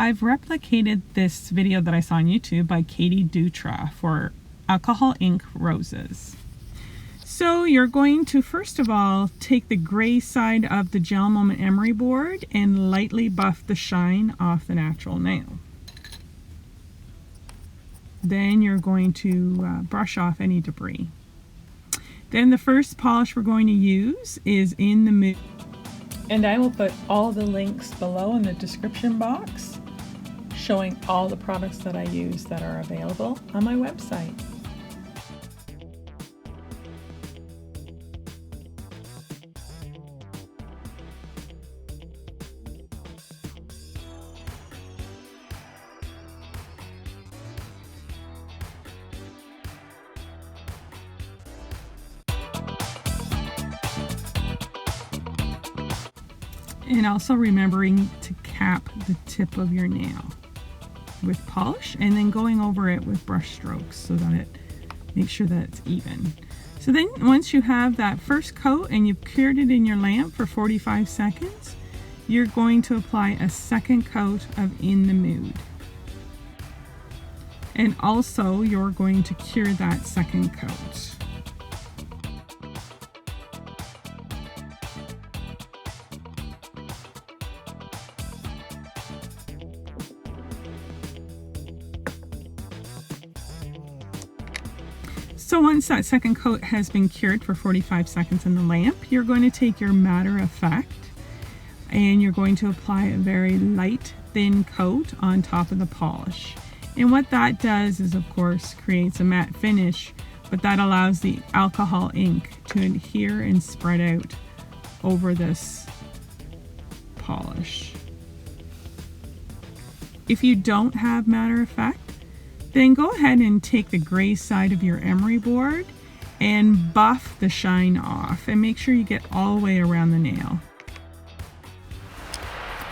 I've replicated this video that I saw on YouTube by Katie Dutra for alcohol ink roses. So you're going to first of all take the gray side of the GelMoment emery board and lightly buff the shine off the natural nail. Then you're going to brush off any debris. Then the first polish we're going to use is in the mood. And I will put all the links below in the description box showing all the products that I use that are available on my website. And also remembering to cap the tip of your nail with polish and then going over it with brush strokes so that it makes sure that it's even. So then once you have that first coat and you've cured it in your lamp for 45 seconds, you're going to apply a second coat of In the Mood. And also you're going to cure that second coat. So once that second coat has been cured for 45 seconds in the lamp, you're going to take your matter effect and you're going to apply a very light, thin coat on top of the polish. And what that does is, of course, creates a matte finish, but that allows the alcohol ink to adhere and spread out over this polish. If you don't have matter effect, then go ahead and take the gray side of your emery board and buff the shine off and make sure you get all the way around the nail.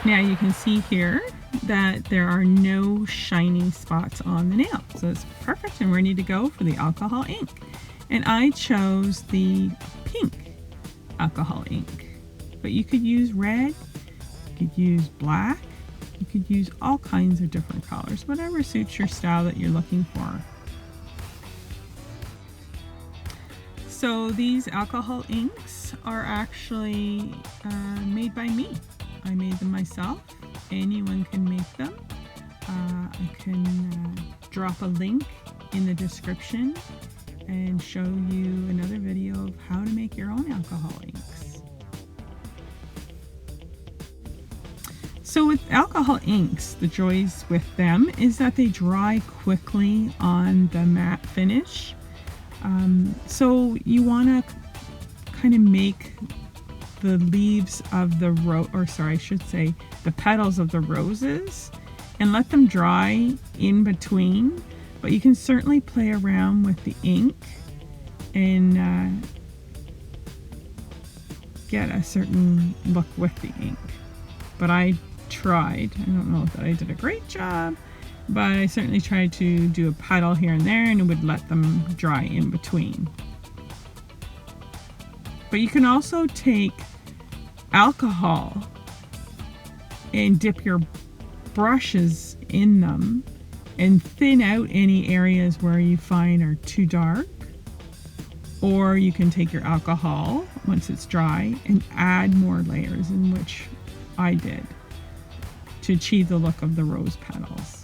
Now you can see here that there are no shiny spots on the nail. So it's perfect and ready to go for the alcohol ink. And I chose the pink alcohol ink, but you could use red, you could use black, you could use all kinds of different colors, whatever suits your style that you're looking for. So these alcohol inks are actually made by me. I made them myself. Anyone can make them. I can drop a link in the description and show you another video of how to make your own alcohol inks. So with alcohol inks, the joys with them is that they dry quickly on the matte finish. So you want to kind of make the leaves of the the petals of the roses and let them dry in between. But you can certainly play around with the ink and get a certain look with the ink. But I don't know that I did a great job, but I certainly tried to do a petal here and there and it would let them dry in between. But you can also take alcohol and dip your brushes in them and thin out any areas where you find are too dark. Or you can take your alcohol once it's dry and add more layers, in which I did, to achieve the look of the rose petals.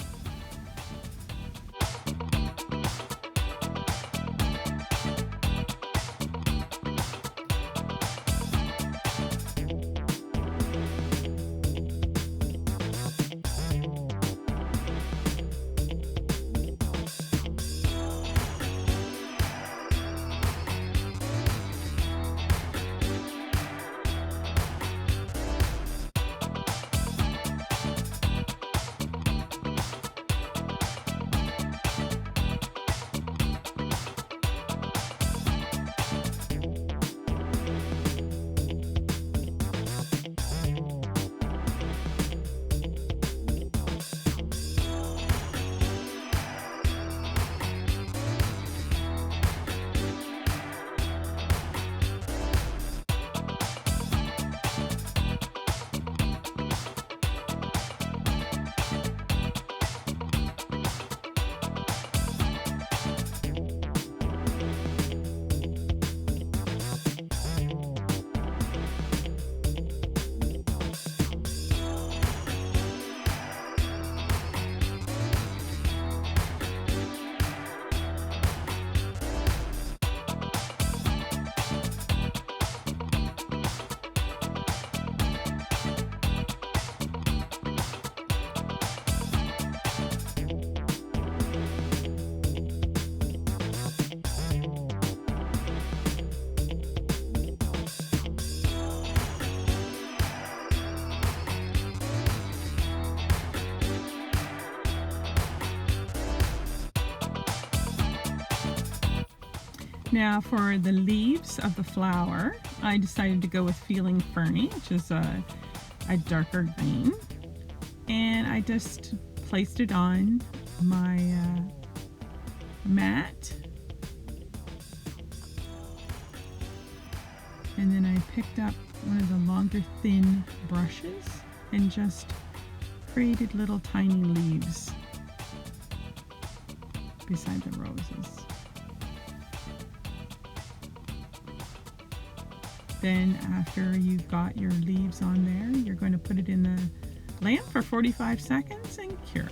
Now for the leaves of the flower, I decided to go with Feeling Ferny, which is a darker green. And I just placed it on my mat. And then I picked up one of the longer thin brushes and just created little tiny leaves beside the roses. Then after you've got your leaves on there, you're going to put it in the lamp for 45 seconds and cure.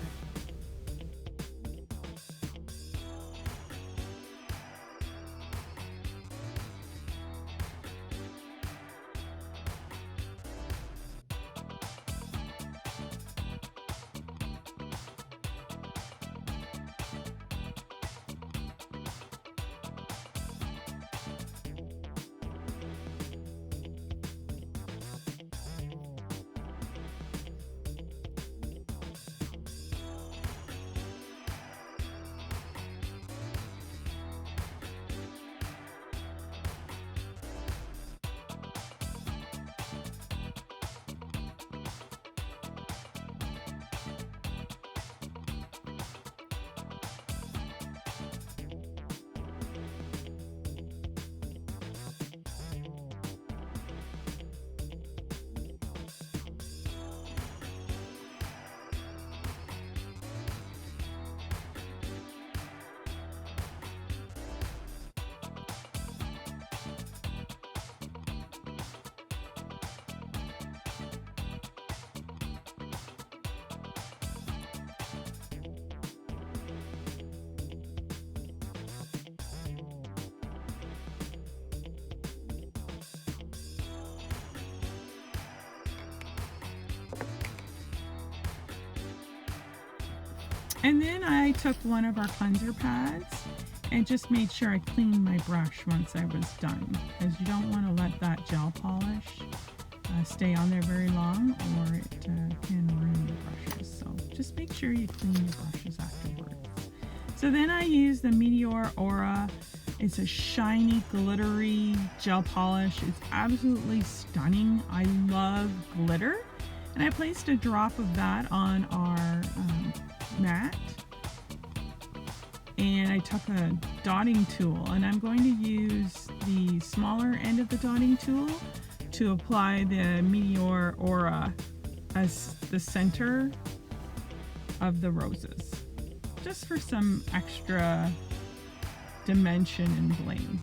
And then I took one of our cleanser pads and just made sure I cleaned my brush once I was done, because you don't want to let that gel polish stay on there very long, or it can ruin the brushes. So just make sure you clean your brushes afterwards. So then I use the Meteor Aura. It's a shiny, glittery gel polish. It's absolutely stunning. I love glitter. And I placed a drop of that on our mat. And I took a dotting tool, and I'm going to use the smaller end of the dotting tool to apply the Meteor Aura as the center of the roses, just for some extra dimension and bling.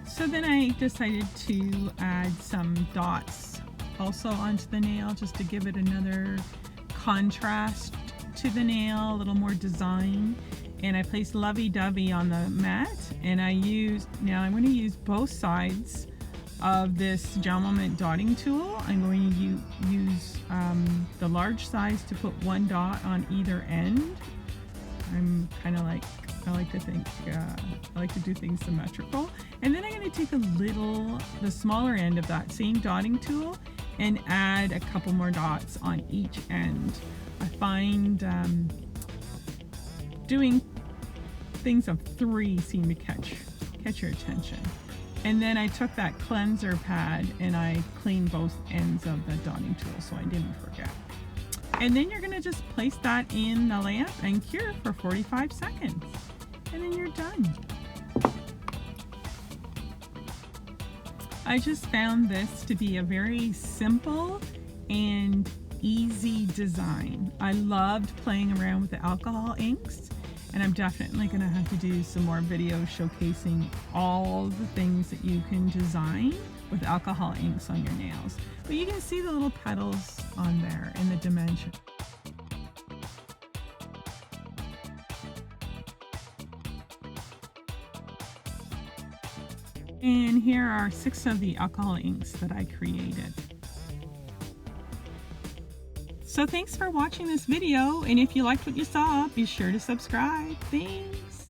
So then I decided to add some dots also onto the nail, just to give it another contrast to the nail, a little more design. And I placed Lovey Dovey on the mat, and now I'm going to use both sides of this GelMoment dotting tool. I'm going to use the large size to put one dot on either end. I'm kind of like, I like to do things symmetrical. And then I'm going to take the smaller end of that same dotting tool and add a couple more dots on each end. I find doing things of 3 seem to catch your attention. And then I took that cleanser pad and I cleaned both ends of the dotting tool so I didn't forget. And then you're going to just place that in the lamp and cure for 45 seconds. And then you're done. I just found this to be a very simple and easy design. I loved playing around with the alcohol inks, and I'm definitely going to have to do some more videos showcasing all the things that you can design with alcohol inks on your nails. But you can see the little petals on there in the dimension. And here are 6 of the alcohol inks that I created. So thanks for watching this video, and if you liked what you saw, be sure to subscribe. Thanks!